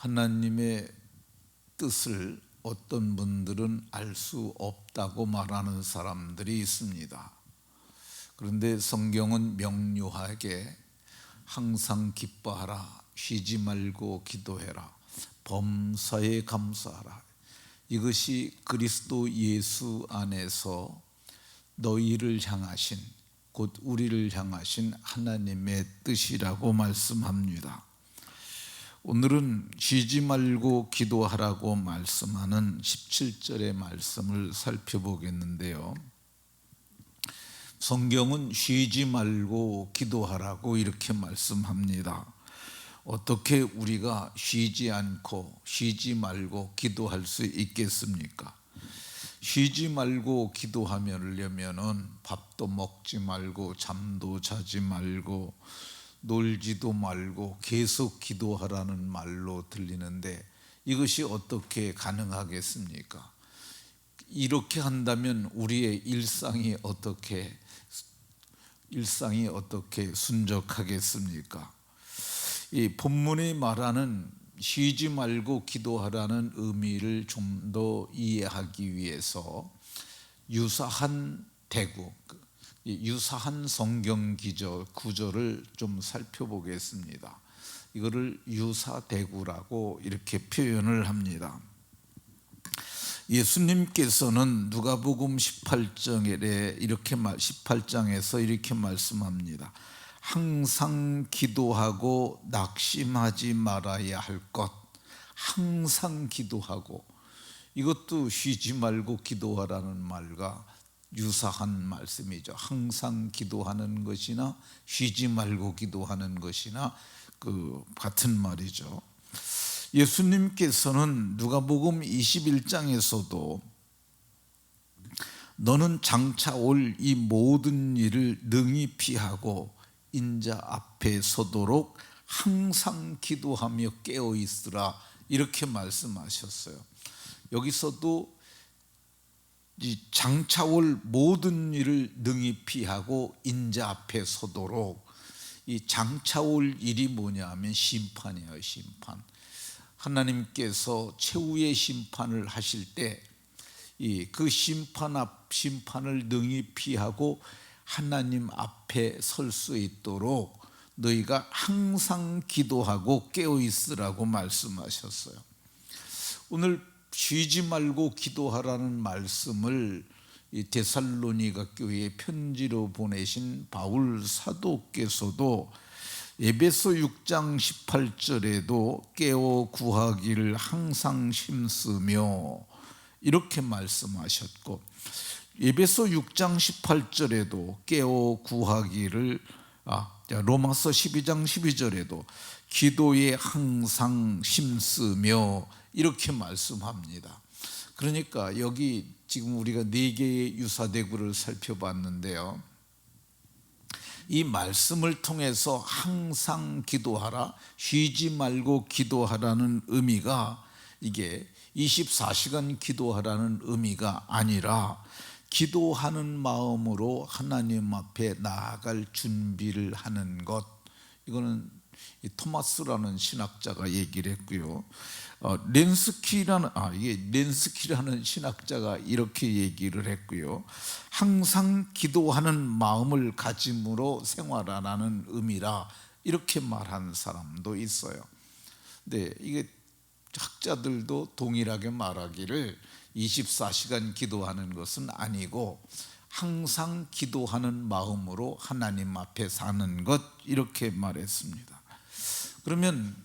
하나님의 뜻을 어떤 분들은 알 수 없다고 말하는 사람들이 있습니다. 그런데 성경은 명료하게 항상 기뻐하라, 쉬지 말고 기도해라, 범사에 감사하라, 이것이 그리스도 예수 안에서 너희를 향하신, 곧 우리를 향하신 하나님의 뜻이라고 말씀합니다. 오늘은 쉬지 말고 기도하라고 말씀하는 17절의 말씀을 살펴보겠는데요, 성경은 쉬지 말고 기도하라고 이렇게 말씀합니다. 어떻게 우리가 쉬지 않고 쉬지 말고 기도할 수 있겠습니까? 쉬지 말고 기도하려면은 밥도 먹지 말고 잠도 자지 말고 놀지도 말고 계속 기도하라는 말로 들리는데, 이것이 어떻게 가능하겠습니까? 이렇게 한다면 우리의 일상이 어떻게 순적하겠습니까? 이 본문이 말하는 쉬지 말고 기도하라는 의미를 좀 더 이해하기 위해서 유사한 성경 구절을 좀 살펴보겠습니다. 이거를 유사대구라고 이렇게 표현을 합니다. 예수님께서는 누가복음 18장에서 이렇게 말씀합니다. 항상 기도하고 낙심하지 말아야 할 것. 항상 기도하고, 이것도 쉬지 말고 기도하라는 말과 유사한 말씀이죠. 항상 기도하는 것이나 쉬지 말고 기도하는 것이나 같은 말이죠. 예수님께서는 누가복음 21장에서도 너는 장차 올 이 모든 일을 능히 피하고 인자 앞에 서도록 항상 기도하며 깨어 있으라, 이렇게 말씀하셨어요. 여기서도 이 장차 올 모든 일을 능히 피하고 인자 앞에 서도록, 이 장차 올 일이 뭐냐면 심판이에요. 심판. 하나님께서 최후의 심판을 하실 때 그 심판을 능히 피하고 하나님 앞에 설 수 있도록 너희가 항상 기도하고 깨어 있으라고 말씀하셨어요. 오늘 쉬지 말고 기도하라는 말씀을 이 데살로니가 교회에 편지로 보내신 바울 사도께서도 에베소 6장 18절에도 깨어 구하기를 항상 힘쓰며 이렇게 말씀하셨고, 에베소 6장 18절에도 깨어 구하기를, 로마서 12장 12절에도 기도에 항상 힘쓰며 이렇게 말씀합니다. 그러니까 여기 지금 우리가 4개의 유사대구를 살펴봤는데요, 이 말씀을 통해서 항상 기도하라, 쉬지 말고 기도하라는 의미가 이게 24시간 기도하라는 의미가 아니라 기도하는 마음으로 하나님 앞에 나아갈 준비를 하는 것, 이거는 토마스라는 신학자가 얘기를 했고요. 렌스키라는 신학자가 이렇게 얘기를 했고요. 항상 기도하는 마음을 가짐으로 생활하라는 의미라, 이렇게 말하는 사람도 있어요. 근데 이게 학자들도 동일하게 말하기를 24시간 기도하는 것은 아니고 항상 기도하는 마음으로 하나님 앞에 사는 것, 이렇게 말했습니다. 그러면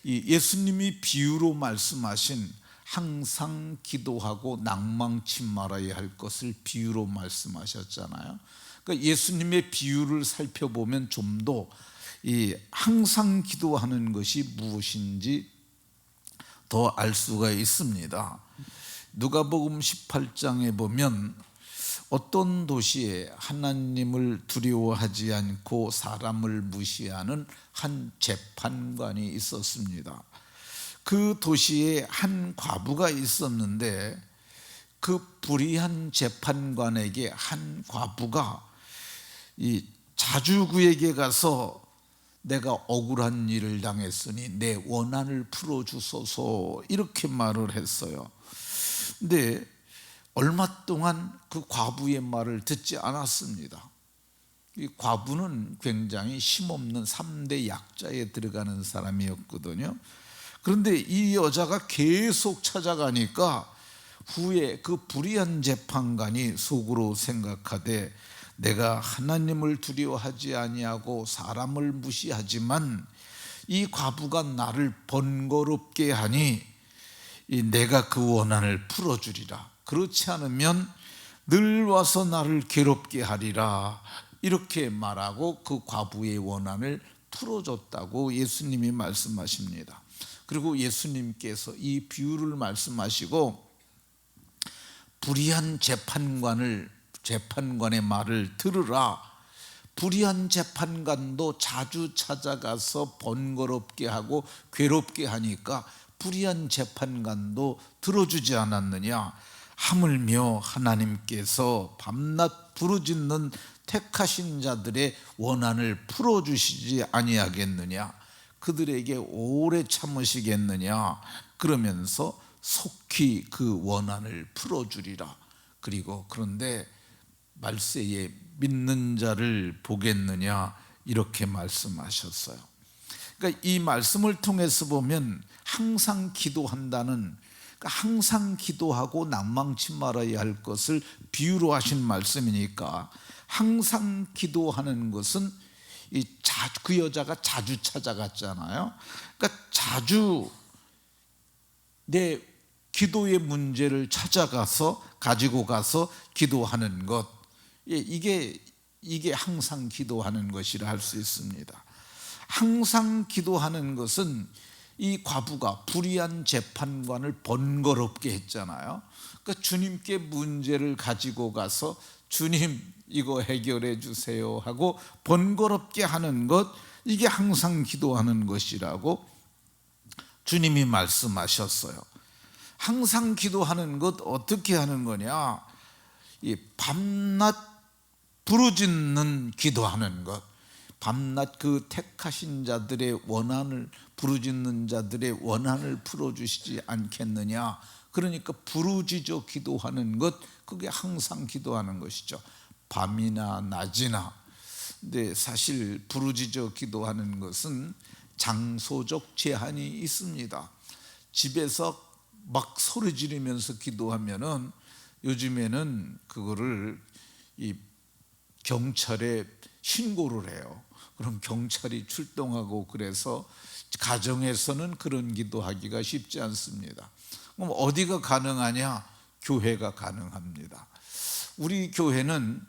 이 예수님이 비유로 말씀하신 항상 기도하고 낭망치 말아야 할 것을 비유로 말씀하셨잖아요. 그러니까 예수님의 비유를 살펴보면 좀 더 이 항상 기도하는 것이 무엇인지 더 알 수가 있습니다. 누가복음 18장에 보면 어떤 도시에 하나님을 두려워하지 않고 사람을 무시하는 한 재판관이 있었습니다. 그 도시에 한 과부가 있었는데, 그 불의한 재판관에게 한 과부가 이 자주 그에게 가서 내가 억울한 일을 당했으니 내 원한을 풀어주소서, 이렇게 말을 했어요. 근데 얼마 동안 그 과부의 말을 듣지 않았습니다. 이 과부는 굉장히 힘없는 3대 약자에 들어가는 사람이었거든요. 그런데 이 여자가 계속 찾아가니까 후에 그 불의한 재판관이 속으로 생각하되, 내가 하나님을 두려워하지 아니하고 사람을 무시하지만 이 과부가 나를 번거롭게 하니 내가 그 원한을 풀어주리라. 그렇지 않으면 늘 와서 나를 괴롭게 하리라. 이렇게 말하고 그 과부의 원한을 풀어줬다고 예수님이 말씀하십니다. 그리고 예수님께서 이 비유를 말씀하시고, 불의한 재판관의 말을 들으라. 불의한 재판관도 자주 찾아가서 번거롭게 하고 괴롭게 하니까 불의한 재판관도 들어주지 않았느냐. 하물며 하나님께서 밤낮 부르짖는 택하신 자들의 원한을 풀어주시지 아니하겠느냐. 그들에게 오래 참으시겠느냐. 그러면서 속히 그 원한을 풀어주리라. 그리고 그런데 말세에 믿는 자를 보겠느냐, 이렇게 말씀하셨어요. 그러니까 이 말씀을 통해서 보면 항상 기도한다는, 그러니까 항상 기도하고 낭망치 말아야 할 것을 비유로 하신 말씀이니까, 항상 기도하는 것은 그 여자가 자주 찾아갔잖아요. 그러니까 자주 내 기도의 문제를 찾아가서 가지고 가서 기도하는 것, 이게 항상 기도하는 것이라 할 수 있습니다. 항상 기도하는 것은 이 과부가 불의한 재판관을 번거롭게 했잖아요. 그러니까 주님께 문제를 가지고 가서 주님 이거 해결해 주세요 하고 번거롭게 하는 것, 이게 항상 기도하는 것이라고 주님이 말씀하셨어요. 항상 기도하는 것 어떻게 하는 거냐? 이 밤낮 부르짖는 기도하는 것, 밤낮 그 택하신 자들의 원한을, 부르짖는 자들의 원한을 풀어주시지 않겠느냐. 그러니까 부르짖어 기도하는 것, 그게 항상 기도하는 것이죠. 밤이나 낮이나. 근데 사실 부르짖어 기도하는 것은 장소적 제한이 있습니다. 집에서 막 소리 지르면서 기도하면은 요즘에는 그거를 이 경찰에 신고를 해요. 그럼 경찰이 출동하고, 그래서 가정에서는 그런 기도하기가 쉽지 않습니다. 그럼 어디가 가능하냐? 교회가 가능합니다. 우리 교회는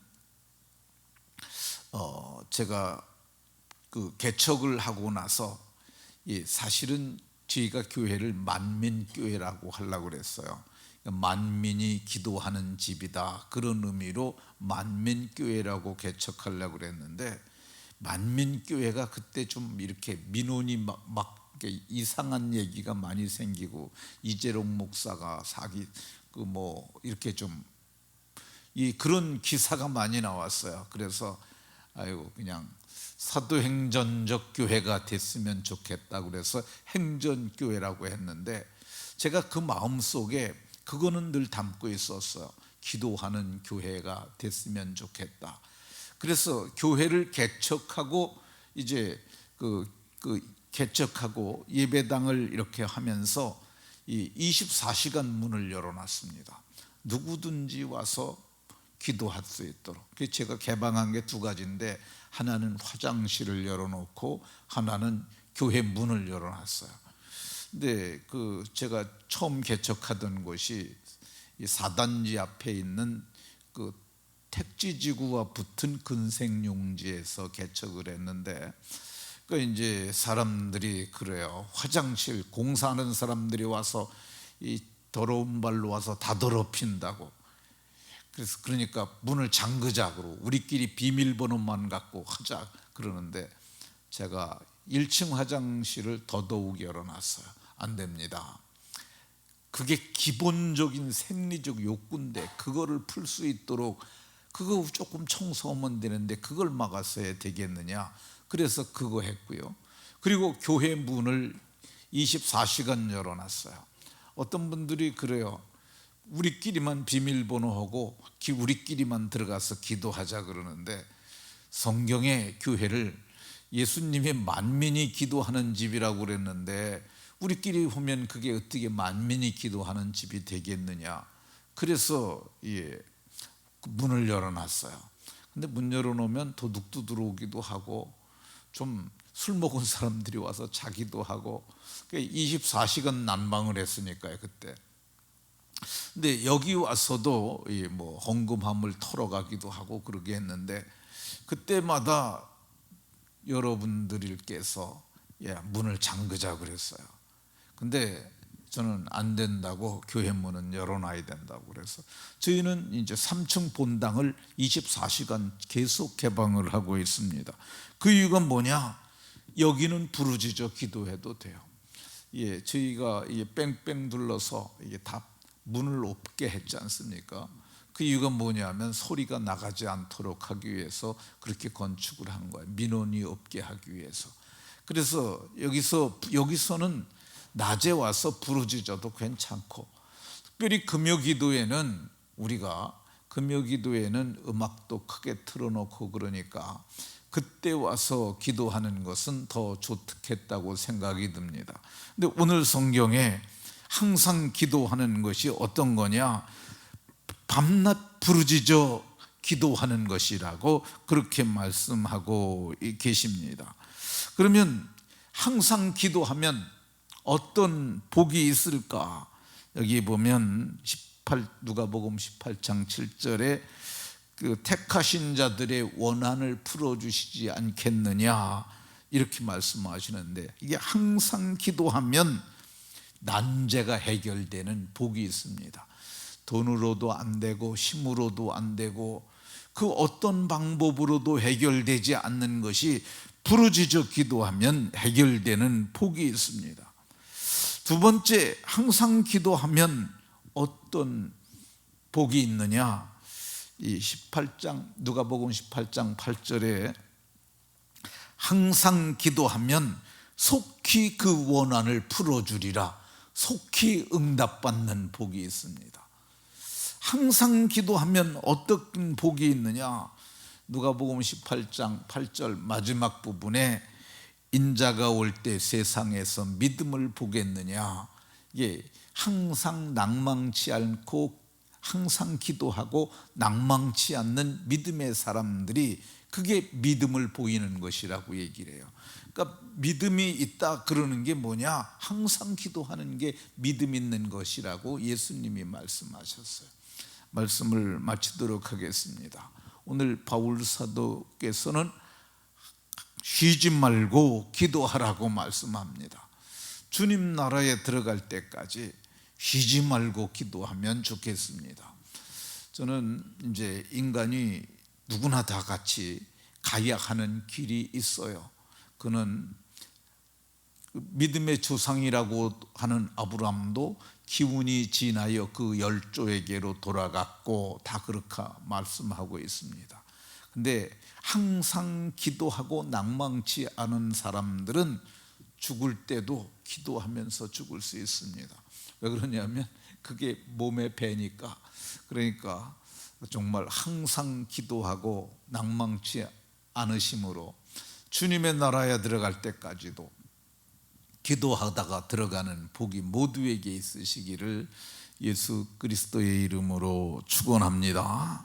제가 그 개척을 하고 나서 사실은 저희가 교회를 만민교회라고 하려고 그랬어요. 만민이 기도하는 집이다, 그런 의미로 만민교회라고 개척하려고 그랬는데, 만민교회가 그때 좀 이렇게 민원이 막 이상한 얘기가 많이 생기고, 이재롱 목사가 사기 이렇게 좀 그런 기사가 많이 나왔어요. 그래서 아이고 그냥 사도행전적 교회가 됐으면 좋겠다 그래서 행전교회라고 했는데, 제가 그 마음속에 그거는 늘 담고 있었어요. 기도하는 교회가 됐으면 좋겠다. 그래서 교회를 개척하고 이제 개척하고 예배당을 이렇게 하면서 24시간 문을 열어놨습니다. 누구든지 와서 기도할 수 있도록. 제가 개방한 게 두 가지인데, 하나는 화장실을 열어놓고 하나는 교회 문을 열어놨어요. 근데 제가 처음 개척하던 곳이 이 4단지 앞에 있는 그 택지지구와 붙은 근생용지에서 개척을 했는데, 이제 사람들이 그래요. 화장실 공사하는 사람들이 와서 이 더러운 발로 와서 다 더럽힌다고. 그러니까 문을 잠그자고, 우리끼리 비밀번호만 갖고 하자 그러는데, 제가 1층 화장실을 더더욱 열어놨어요. 안 됩니다. 그게 기본적인 생리적 욕구인데 그거를 풀 수 있도록 그거 조금 청소하면 되는데 그걸 막았어야 되겠느냐. 그래서 그거 했고요. 그리고 교회 문을 24시간 열어놨어요. 어떤 분들이 그래요. 우리끼리만 비밀번호하고 우리끼리만 들어가서 기도하자 그러는데, 성경에 교회를 예수님이 만민이 기도하는 집이라고 그랬는데 우리끼리 보면 그게 어떻게 만민이 기도하는 집이 되겠느냐. 그래서 문을 열어놨어요. 근데 문 열어놓으면 도둑도 들어오기도 하고 좀 술 먹은 사람들이 와서 자기도 하고 24시간 난방을 했으니까요 그때. 근데 여기 와서도 뭐 헌금함을 털어가기도 하고 그러게 했는데, 그때마다 여러분들께서 문을 잠그자 그랬어요. 근데 저는 안 된다고, 교회 문은 열어놔야 된다고 그래서 저희는 이제 3층 본당을 24시간 계속 개방을 하고 있습니다. 그 이유가 뭐냐? 여기는 부르짖어 기도해도 돼요. 저희가 뺑뺑 둘러서 다 문을 없게 했지 않습니까? 그 이유가 뭐냐면 소리가 나가지 않도록 하기 위해서 그렇게 건축을 한 거예요. 민원이 없게 하기 위해서. 그래서 여기서는 낮에 와서 부르짖어도 괜찮고, 특별히 금요기도에는 음악도 크게 틀어놓고 그러니까 그때 와서 기도하는 것은 더 좋겠다고 생각이 듭니다. 근데 오늘 성경에 항상 기도하는 것이 어떤 거냐? 밤낮 부르짖어 기도하는 것이라고 그렇게 말씀하고 계십니다. 그러면 항상 기도하면 어떤 복이 있을까? 여기 보면 누가복음 18장 7절에 그 택하신 자들의 원한을 풀어주시지 않겠느냐 이렇게 말씀하시는데, 이게 항상 기도하면 난제가 해결되는 복이 있습니다. 돈으로도 안 되고 힘으로도 안 되고 그 어떤 방법으로도 해결되지 않는 것이 부르짖어 기도하면 해결되는 복이 있습니다. 두 번째, 항상 기도하면 어떤 복이 있느냐? 이 18장 누가복음 18장 8절에 항상 기도하면 속히 그 원한을 풀어주리라, 속히 응답받는 복이 있습니다. 항상 기도하면 어떤 복이 있느냐? 누가복음 18장 8절 마지막 부분에 인자가 올 때 세상에서 믿음을 보겠느냐. 항상 낭망치 않고 항상 기도하고 낭망치 않는 믿음의 사람들이, 그게 믿음을 보이는 것이라고 얘기를 해요. 그러니까 믿음이 있다 그러는 게 뭐냐? 항상 기도하는 게 믿음 있는 것이라고 예수님이 말씀하셨어요. 말씀을 마치도록 하겠습니다. 오늘 바울 사도께서는 쉬지 말고 기도하라고 말씀합니다. 주님 나라에 들어갈 때까지 쉬지 말고 기도하면 좋겠습니다. 저는 이제 인간이 누구나 다 같이 가야 하는 길이 있어요. 그는 믿음의 조상이라고 하는 아브라함도 기운이 지나여 그 열조에게로 돌아갔고 다 그렇게 말씀하고 있습니다. 근데 항상 기도하고 낭망치 않은 사람들은 죽을 때도 기도하면서 죽을 수 있습니다. 왜 그러냐면 그게 몸에 배니까. 그러니까 정말 항상 기도하고 낭망치 않으심으로 주님의 나라에 들어갈 때까지도 기도하다가 들어가는 복이 모두에게 있으시기를 예수 그리스도의 이름으로 축원합니다.